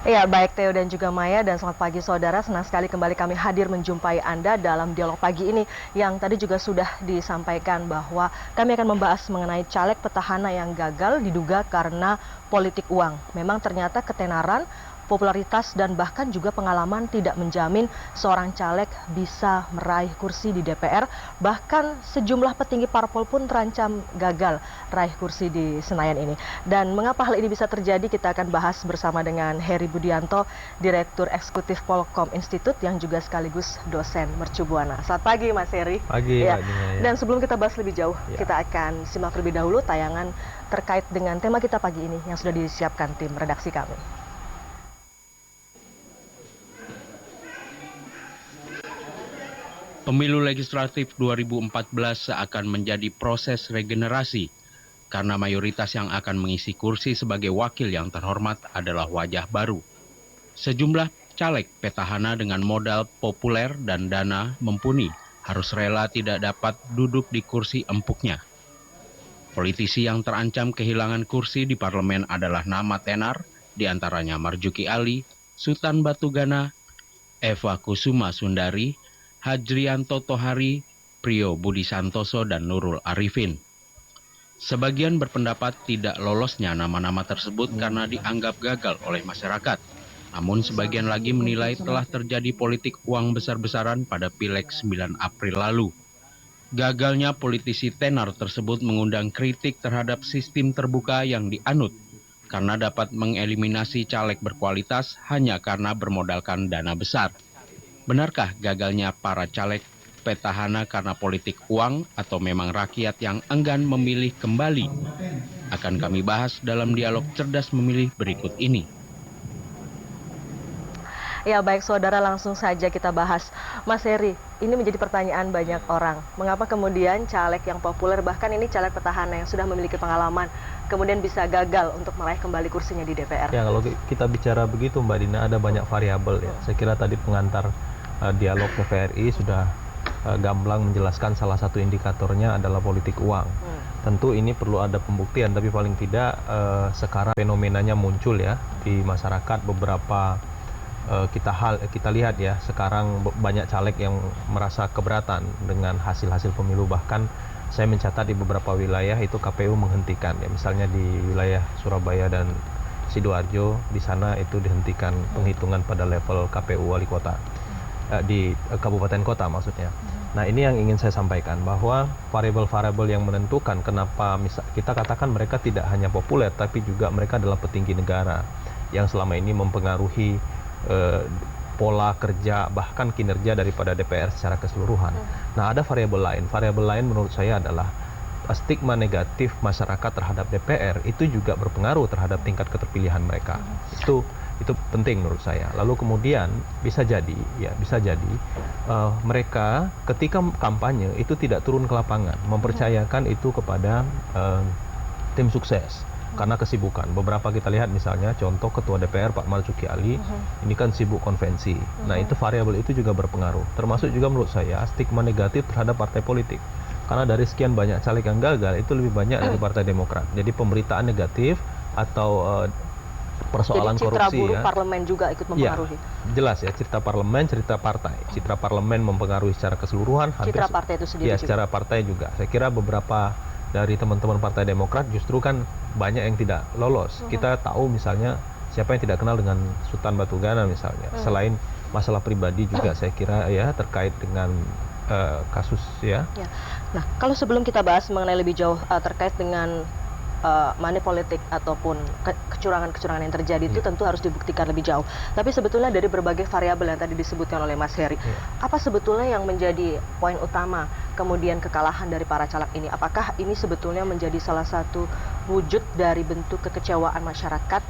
Ya, baik Theo dan juga Maya, dan selamat pagi saudara. Senang sekali kembali kami hadir menjumpai Anda dalam dialog pagi ini yang tadi juga sudah disampaikan bahwa kami akan membahas mengenai caleg petahana yang gagal diduga karena politik uang. Memang ternyata ketenaran, popularitas dan bahkan juga pengalaman tidak menjamin seorang caleg bisa meraih kursi di DPR. Bahkan sejumlah petinggi parpol pun terancam gagal raih kursi di Senayan ini. Dan mengapa hal ini bisa terjadi, kita akan bahas bersama dengan Heri Budianto, Direktur Eksekutif Polkom Institute yang juga sekaligus dosen Mercubuana. Selamat pagi Mas Heri. Pagi, ya. ya. Dan sebelum kita bahas lebih jauh, kita akan simak terlebih dahulu tayangan terkait dengan tema kita pagi ini yang sudah disiapkan tim redaksi kami. Pemilu legislatif 2014 seakan menjadi proses regenerasi karena mayoritas yang akan mengisi kursi sebagai wakil yang terhormat adalah wajah baru. Sejumlah caleg petahana dengan modal populer dan dana mumpuni harus rela tidak dapat duduk di kursi empuknya. Politisi yang terancam kehilangan kursi di parlemen adalah nama tenar, diantaranya Marzuki Ali, Sultan Batugana, Eva Kusuma Sundari, Hadrianto Tohari, Priyo Budi Santoso, dan Nurul Arifin. Sebagian berpendapat tidak lolosnya nama-nama tersebut karena dianggap gagal oleh masyarakat. Namun sebagian lagi menilai telah terjadi politik uang besar-besaran pada Pileg 9 April lalu. Gagalnya politisi tenar tersebut mengundang kritik terhadap sistem terbuka yang dianut karena dapat mengeliminasi caleg berkualitas hanya karena bermodalkan dana besar. Benarkah gagalnya para caleg petahana karena politik uang atau memang rakyat yang enggan memilih kembali? Akan kami bahas dalam dialog cerdas memilih berikut ini. Ya baik saudara, langsung saja kita bahas. Mas Heri, ini menjadi pertanyaan banyak orang. Mengapa kemudian caleg yang populer, bahkan ini caleg petahana yang sudah memiliki pengalaman, kemudian bisa gagal untuk meraih kembali kursinya di DPR? Ya, kalau kita bicara begitu Mbak Dina, ada banyak variabel ya. Saya kira tadi pengantar dialog TVRI sudah gamblang menjelaskan salah satu indikatornya adalah politik uang. Tentu ini perlu ada pembuktian, tapi paling tidak sekarang fenomenanya muncul ya di masyarakat. Beberapa kita lihat ya, sekarang banyak caleg yang merasa keberatan dengan hasil-hasil pemilu. Bahkan saya mencatat di beberapa wilayah itu KPU menghentikan ya, misalnya di wilayah Surabaya dan Sidoarjo, di sana itu dihentikan penghitungan pada level KPU wali kota. Di kabupaten kota maksudnya. Nah, ini yang ingin saya sampaikan, bahwa variabel-variabel yang menentukan kenapa kita katakan mereka tidak hanya populer, tapi juga mereka adalah petinggi negara yang selama ini mempengaruhi pola kerja bahkan kinerja daripada DPR secara keseluruhan. Nah, ada variabel lain. Variabel lain menurut saya adalah stigma negatif masyarakat terhadap DPR itu juga berpengaruh terhadap tingkat keterpilihan mereka. Itu penting menurut saya. Lalu kemudian bisa jadi mereka ketika kampanye itu tidak turun ke lapangan, mempercayakan itu kepada tim sukses karena kesibukan. Beberapa kita lihat misalnya contoh Ketua DPR Pak Marzuki Ali ini kan sibuk konvensi. Nah, itu variabel itu juga berpengaruh. Termasuk juga menurut saya stigma negatif terhadap partai politik. Karena dari sekian banyak caleg yang gagal itu lebih banyak dari Partai Demokrat. Jadi pemberitaan negatif atau persoalan jadi citra korupsi buruk ya. Parlemen juga ikut mempengaruhi. Ya, jelas ya, cerita parlemen, cerita partai. Citra parlemen mempengaruhi secara keseluruhan. Citra partai itu sendiri ya, juga. secara partai juga. Saya kira beberapa dari teman-teman Partai Demokrat justru kan banyak yang tidak lolos. Kita tahu misalnya siapa yang tidak kenal dengan Sultan Batugana misalnya. Selain masalah pribadi juga saya kira ya terkait dengan kasus ya. Nah, kalau sebelum kita bahas mengenai lebih jauh terkait dengan money politik ataupun kecurangan-kecurangan yang terjadi itu tentu harus dibuktikan lebih jauh. Tapi sebetulnya dari berbagai variabel yang tadi disebutkan oleh Mas Heri, apa sebetulnya yang menjadi poin utama kemudian kekalahan dari para caleg ini? Apakah ini sebetulnya menjadi salah satu wujud dari bentuk kekecewaan masyarakat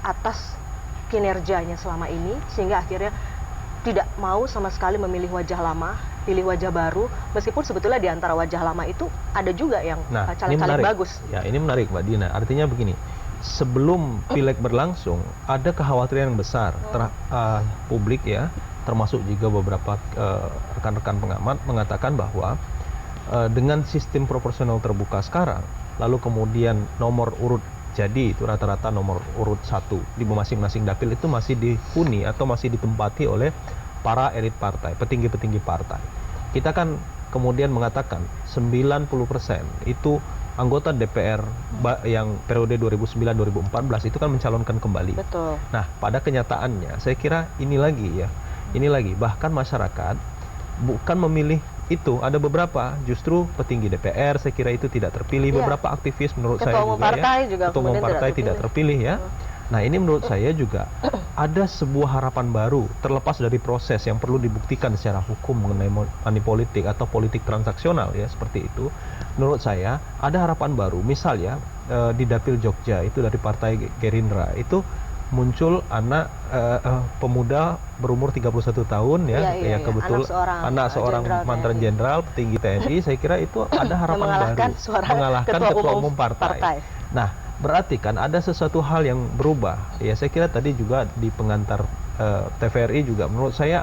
atas kinerjanya selama ini, sehingga akhirnya tidak mau sama sekali memilih wajah lama, pilih wajah baru, meskipun sebetulnya di antara wajah lama itu ada juga yang caleg-caleg bagus. Ya, ini menarik Mbak Dina. Artinya begini, sebelum pileg berlangsung, ada kekhawatiran yang besar publik ya, termasuk juga beberapa rekan-rekan pengamat mengatakan bahwa dengan sistem proporsional terbuka sekarang, lalu kemudian nomor urut jadi itu rata-rata nomor urut 1 di masing-masing dapil itu masih dihuni atau masih ditempati oleh para elit partai, petinggi-petinggi partai. Kita kan kemudian mengatakan 90% itu anggota DPR yang periode 2009-2014 itu kan mencalonkan kembali. Betul. Nah, pada kenyataannya saya kira ini lagi bahkan masyarakat bukan memilih itu, ada beberapa justru petinggi DPR saya kira itu tidak terpilih, beberapa aktivis menurut saya juga ketua umum partai tidak terpilih ya. Nah, ini menurut saya juga ada sebuah harapan baru terlepas dari proses yang perlu dibuktikan secara hukum mengenai money politik atau politik transaksional ya seperti itu. Menurut saya ada harapan baru, misal ya di dapil Jogja itu dari partai Gerindra itu muncul anak pemuda berumur 31 tahun ya, kebetulan anak seorang mantan jenderal petinggi TNI. Saya kira itu ada harapan baru mengalahkan ketua umum partai. Nah, berarti kan ada sesuatu hal yang berubah ya. Saya kira tadi juga di pengantar TVRI juga menurut saya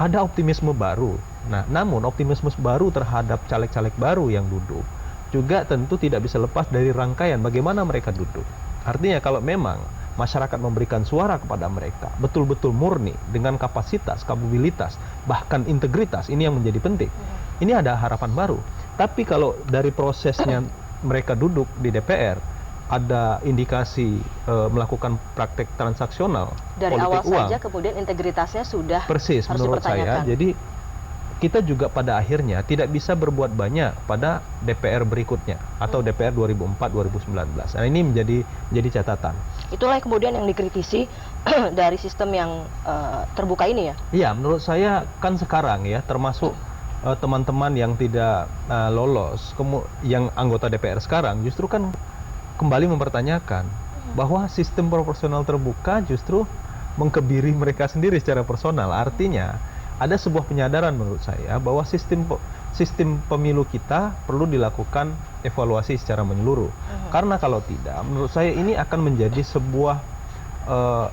ada optimisme baru. Nah, namun optimisme baru terhadap caleg-caleg baru yang duduk juga tentu tidak bisa lepas dari rangkaian bagaimana mereka duduk. Artinya kalau memang masyarakat memberikan suara kepada mereka betul-betul murni dengan kapasitas, kapabilitas, bahkan integritas, ini yang menjadi penting. Ini ada harapan baru. Tapi kalau dari prosesnya mereka duduk di DPR ada indikasi melakukan praktek transaksional dari politik awal uang, saja kemudian integritasnya sudah persis harus menurut saya. Jadi kita juga pada akhirnya tidak bisa berbuat banyak pada DPR berikutnya atau DPR 2004-2019. Nah, ini menjadi catatan. Itulah kemudian yang dikritisi dari sistem yang terbuka ini ya? Iya, menurut saya kan sekarang ya termasuk teman-teman yang tidak lolos, yang anggota DPR sekarang justru kan kembali mempertanyakan bahwa sistem proporsional terbuka justru mengkebiri mereka sendiri secara personal. Artinya ada sebuah penyadaran menurut saya bahwa sistem pemilu kita perlu dilakukan evaluasi secara menyeluruh. Karena kalau tidak, menurut saya ini akan menjadi sebuah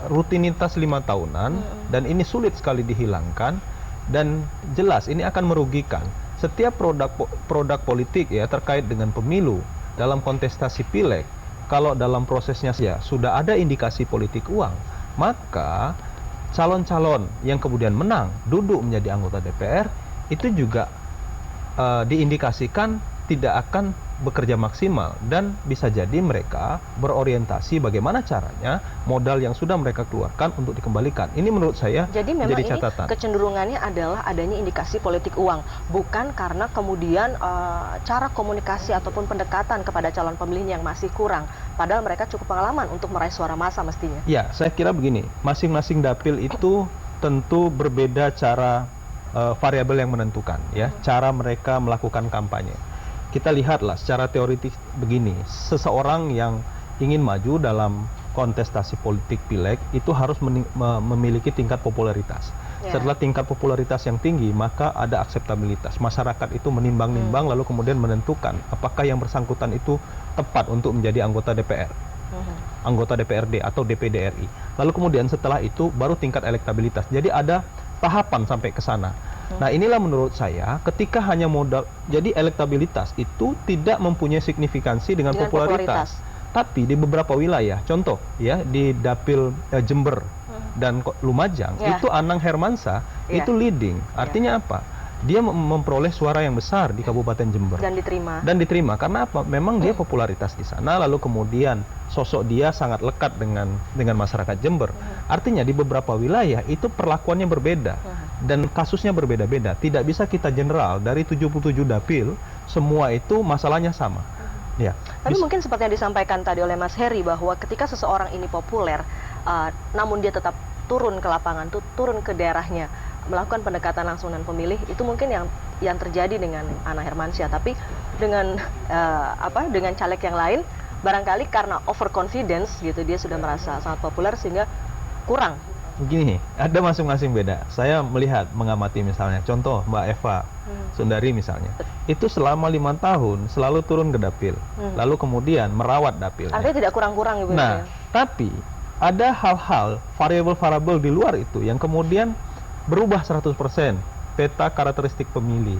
rutinitas 5 tahunan dan ini sulit sekali dihilangkan dan jelas ini akan merugikan setiap produk politik ya terkait dengan pemilu dalam kontestasi pileg. Kalau dalam prosesnya sudah ada indikasi politik uang, maka calon-calon yang kemudian menang duduk menjadi anggota DPR itu juga diindikasikan tidak akan bekerja maksimal dan bisa jadi mereka berorientasi bagaimana caranya modal yang sudah mereka keluarkan untuk dikembalikan. Ini menurut saya jadi memang jadi catatan. Ini kecenderungannya adalah adanya indikasi politik uang, bukan karena kemudian cara komunikasi ataupun pendekatan kepada calon pemilih yang masih kurang, padahal mereka cukup pengalaman untuk meraih suara massa mestinya. Ya, saya kira begini, masing-masing dapil itu tentu berbeda cara variabel yang menentukan ya, cara mereka melakukan kampanye. Kita lihatlah secara teoritis begini, seseorang yang ingin maju dalam kontestasi politik pileg itu harus memiliki tingkat popularitas. Setelah tingkat popularitas yang tinggi, maka ada akseptabilitas. Masyarakat itu menimbang-nimbang lalu kemudian menentukan apakah yang bersangkutan itu tepat untuk menjadi anggota DPR, anggota DPRD atau DPD RI. Lalu kemudian setelah itu baru tingkat elektabilitas. Jadi ada tahapan sampai ke sana. Nah, inilah menurut saya ketika hanya modal, jadi elektabilitas itu tidak mempunyai signifikansi dengan popularitas. Tapi di beberapa wilayah, contoh ya di dapil Jember dan Lumajang itu Anang Hermansyah itu leading. Artinya apa? Dia memperoleh suara yang besar di Kabupaten Jember dan diterima karena apa? Memang dia popularitas di sana, lalu kemudian sosok dia sangat lekat dengan masyarakat Jember. Artinya di beberapa wilayah itu perlakuannya berbeda dan kasusnya berbeda-beda. Tidak bisa kita general dari 77 dapil semua itu masalahnya sama. Ya. Tapi mungkin seperti yang disampaikan tadi oleh Mas Heri bahwa ketika seseorang ini populer, namun dia tetap turun ke lapangan, turun ke daerahnya, melakukan pendekatan langsung dengan pemilih, itu mungkin yang terjadi dengan Anang Hermansyah. Tapi dengan dengan caleg yang lain, barangkali karena overconfidence gitu, dia sudah merasa sangat populer sehingga kurang. Begini, ada masing-masing beda. Saya melihat, mengamati misalnya, contoh Mbak Eva Sundari misalnya, itu selama 5 tahun selalu turun ke dapil, lalu kemudian merawat dapil. Artinya tidak kurang-kurang Ibu. Nah, tapi ada hal-hal, variabel-variabel di luar itu yang kemudian berubah 100% peta karakteristik pemilih.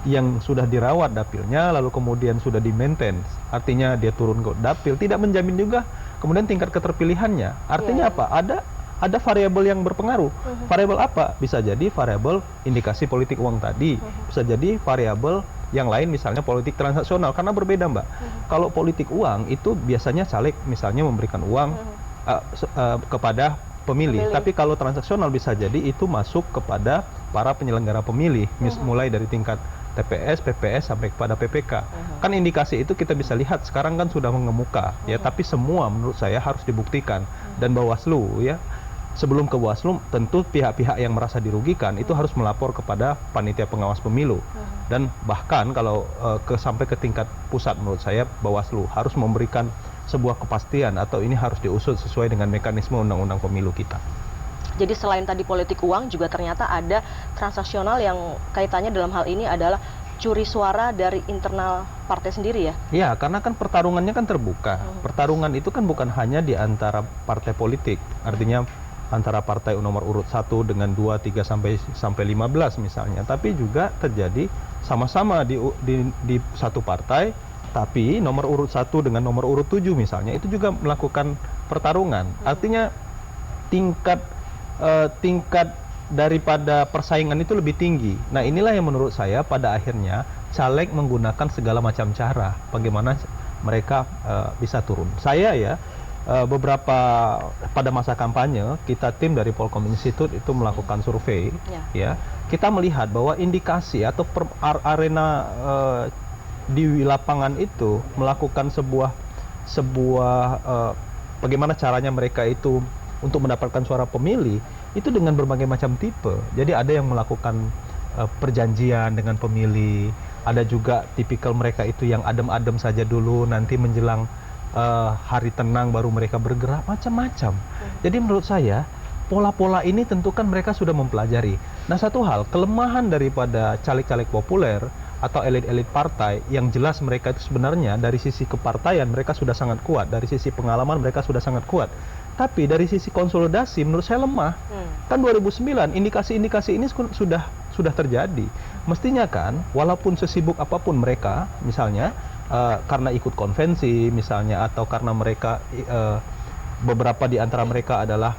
yang sudah dirawat dapilnya lalu kemudian sudah di maintenance, artinya dia turun ke dapil, tidak menjamin juga kemudian tingkat keterpilihannya. Artinya apa? Ada variabel yang berpengaruh. Variabel apa? Bisa jadi variabel indikasi politik uang tadi, bisa jadi variabel yang lain misalnya politik transaksional, karena berbeda Mbak. Kalau politik uang itu biasanya caleg misalnya memberikan uang kepada pemilih. Tapi kalau transaksional bisa jadi itu masuk kepada para penyelenggara pemilih, mulai dari tingkat TPS, PPS sampai kepada PPK. Kan indikasi itu kita bisa lihat sekarang kan sudah mengemuka ya, tapi semua menurut saya harus dibuktikan. Dan Bawaslu ya, sebelum ke Bawaslu tentu pihak-pihak yang merasa dirugikan itu harus melapor kepada panitia pengawas pemilu. Dan bahkan kalau sampai ke tingkat pusat menurut saya Bawaslu harus memberikan sebuah kepastian atau ini harus diusut sesuai dengan mekanisme undang-undang pemilu kita. Jadi selain tadi politik uang juga ternyata ada transaksional yang kaitannya dalam hal ini adalah curi suara dari internal partai sendiri ya? Ya, karena kan pertarungannya kan terbuka. Pertarungan itu kan bukan hanya di antara partai politik, artinya antara partai nomor urut 1 dengan 2, 3 sampai 15 misalnya, tapi juga terjadi sama-sama di satu partai, tapi nomor urut 1 dengan nomor urut 7 misalnya itu juga melakukan pertarungan. Artinya tingkat daripada persaingan itu lebih tinggi. Nah, inilah yang menurut saya pada akhirnya caleg menggunakan segala macam cara bagaimana mereka bisa turun. Saya ya beberapa pada masa kampanye kita tim dari Polkom Institute itu melakukan survei ya. Kita melihat bahwa indikasi atau arena di lapangan itu melakukan sebuah bagaimana caranya mereka itu untuk mendapatkan suara pemilih itu dengan berbagai macam tipe. Jadi ada yang melakukan perjanjian dengan pemilih, ada juga tipikal mereka itu yang adem-adem saja dulu, nanti menjelang hari tenang baru mereka bergerak, macam-macam. Jadi menurut saya pola-pola ini tentu kan mereka sudah mempelajari. Nah, satu hal kelemahan daripada caleg-caleg populer atau elit-elit partai yang jelas mereka itu sebenarnya dari sisi kepartaian mereka sudah sangat kuat, dari sisi pengalaman mereka sudah sangat kuat. Tapi dari sisi konsolidasi menurut saya lemah. Kan 2009 indikasi-indikasi ini sudah terjadi. Mestinya kan walaupun sesibuk apapun mereka misalnya karena ikut konvensi misalnya atau karena mereka beberapa di antara mereka adalah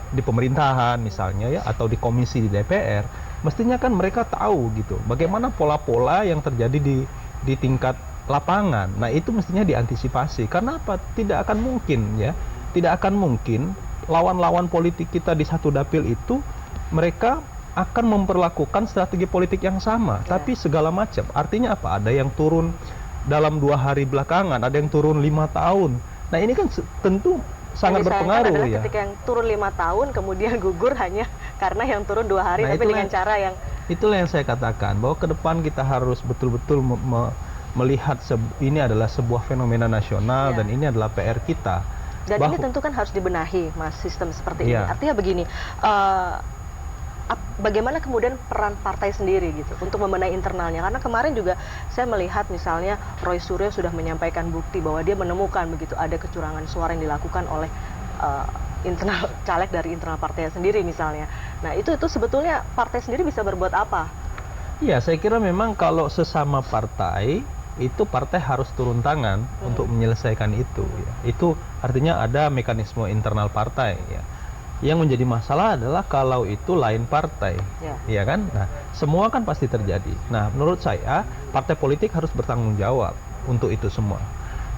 di pemerintahan misalnya ya atau di komisi di DPR, mestinya kan mereka tahu gitu bagaimana pola-pola yang terjadi di tingkat lapangan. Nah, itu mestinya diantisipasi. Karena apa? Tidak akan mungkin lawan-lawan politik kita di satu dapil itu mereka akan memperlakukan strategi politik yang sama, tapi segala macam. Artinya apa? Ada yang turun dalam 2 hari belakangan, ada yang turun 5 tahun. Nah, ini kan tentu sangat berpengaruh ya. Ketika yang turun 5 tahun kemudian gugur hanya karena yang turun 2 hari, tapi dengan cara yang itulah yang saya katakan bahwa ke depan kita harus betul-betul melihat ini adalah sebuah fenomena nasional dan ini adalah PR kita. Dan ini tentu kan harus dibenahi, Mas, sistem seperti ini. Artinya begini, bagaimana kemudian peran partai sendiri gitu untuk membenahi internalnya? Karena kemarin juga saya melihat misalnya Roy Suryo sudah menyampaikan bukti bahwa dia menemukan begitu ada kecurangan suara yang dilakukan oleh internal caleg dari internal partai sendiri misalnya. Nah, itu sebetulnya partai sendiri bisa berbuat apa? Iya, saya kira memang kalau sesama partai itu partai harus turun tangan untuk menyelesaikan itu ya. Itu artinya ada mekanisme internal partai ya. Yang menjadi masalah adalah kalau itu lain partai ya kan. Nah, semua kan pasti terjadi. Nah, menurut saya partai politik harus bertanggung jawab untuk itu semua.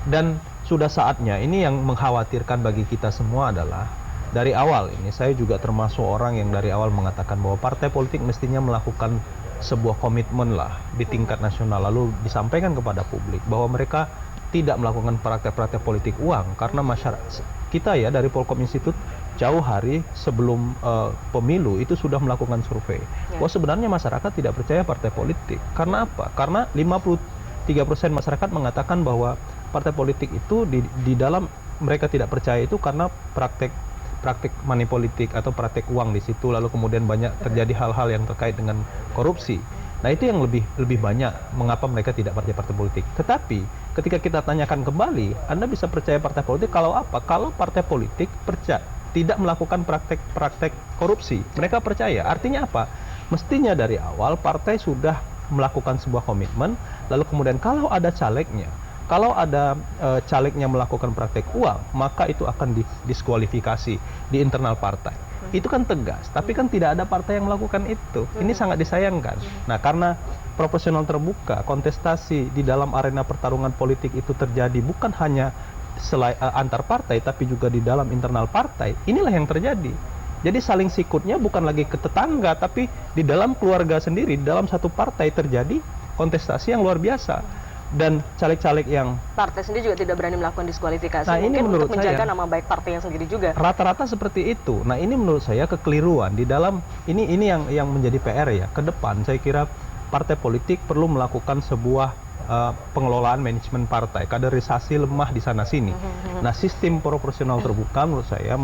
Dan sudah saatnya, ini yang mengkhawatirkan bagi kita semua adalah dari awal ini saya juga termasuk orang yang dari awal mengatakan bahwa partai politik mestinya melakukan sebuah komitmen lah di tingkat nasional, lalu disampaikan kepada publik bahwa mereka tidak melakukan praktek-praktek politik uang. Karena masyarakat kita ya dari Polkom Institute jauh hari sebelum pemilu itu sudah melakukan survei bahwa sebenarnya masyarakat tidak percaya partai politik. Karena apa? Karena 53% masyarakat mengatakan bahwa partai politik itu di dalam mereka tidak percaya itu karena praktek money politik atau praktek uang di situ, lalu kemudian banyak terjadi hal-hal yang terkait dengan korupsi. Nah, itu yang lebih banyak mengapa mereka tidak percaya partai politik. Tetapi ketika kita tanyakan kembali, Anda bisa percaya partai politik kalau apa? Kalau partai politik tidak melakukan praktek korupsi, mereka percaya. Artinya apa? Mestinya dari awal partai sudah melakukan sebuah komitmen, lalu kemudian kalau ada calegnya, kalau ada calegnya melakukan praktek uang, maka itu akan diskualifikasi di internal partai. Itu kan tegas, tapi kan tidak ada partai yang melakukan itu. Ini sangat disayangkan. Nah, karena proporsional terbuka, kontestasi di dalam arena pertarungan politik itu terjadi bukan hanya antar partai, tapi juga di dalam internal partai. Inilah yang terjadi. Jadi saling sikutnya bukan lagi ke tetangga, tapi di dalam keluarga sendiri, di dalam satu partai terjadi kontestasi yang luar biasa. Dan caleg-caleg yang partai sendiri juga tidak berani melakukan diskualifikasi. Nah, ini mungkin untuk menurut menjaga saya, nama baik partainya sendiri juga. Rata-rata seperti itu. Nah, ini menurut saya kekeliruan di dalam ini yang menjadi PR ya. Ke depan saya kira partai politik perlu melakukan sebuah pengelolaan manajemen partai. Kaderisasi lemah di sana sini. Nah, sistem proporsional terbuka menurut saya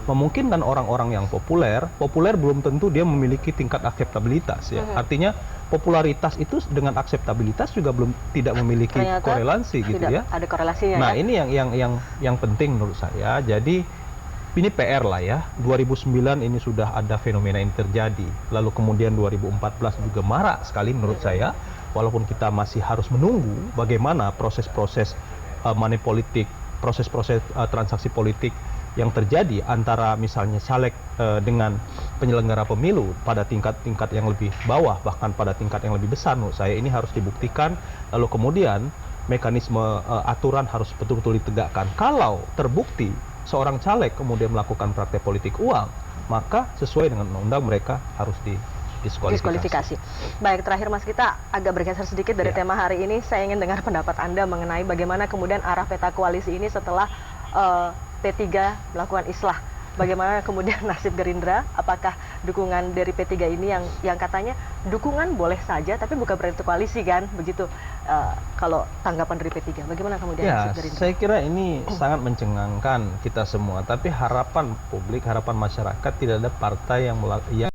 memungkinkan orang-orang yang populer belum tentu dia memiliki tingkat akseptabilitas ya. Artinya popularitas itu dengan akseptabilitas juga tidak memiliki korelasi gitu ya. Ada korelasinya. Nah, ya? ini yang penting menurut saya. Jadi ini PR lah ya. 2009 ini sudah ada fenomena ini terjadi. Lalu kemudian 2014 juga marak sekali menurut saya. Walaupun kita masih harus menunggu bagaimana proses-proses money politik, proses-proses transaksi politik yang terjadi antara misalnya caleg dengan penyelenggara pemilu pada tingkat-tingkat yang lebih bawah, bahkan pada tingkat yang lebih besar, menurut saya ini harus dibuktikan. Lalu kemudian mekanisme aturan harus betul-betul ditegakkan. Kalau terbukti seorang caleg kemudian melakukan praktek politik uang, maka sesuai dengan undang-undang mereka harus diskualifikasi. Baik, terakhir Mas, kita agak bergeser sedikit dari tema hari ini. Saya ingin dengar pendapat Anda mengenai bagaimana kemudian arah peta koalisi ini setelah P3 melakukan islah. Bagaimana kemudian nasib Gerindra? Apakah dukungan dari P3 ini yang katanya dukungan boleh saja, tapi bukan berarti koalisi kan? Begitu kalau tanggapan dari P3. Bagaimana kemudian nasib Gerindra? Saya kira ini sangat mencengangkan kita semua. Tapi harapan publik, harapan masyarakat tidak ada partai yang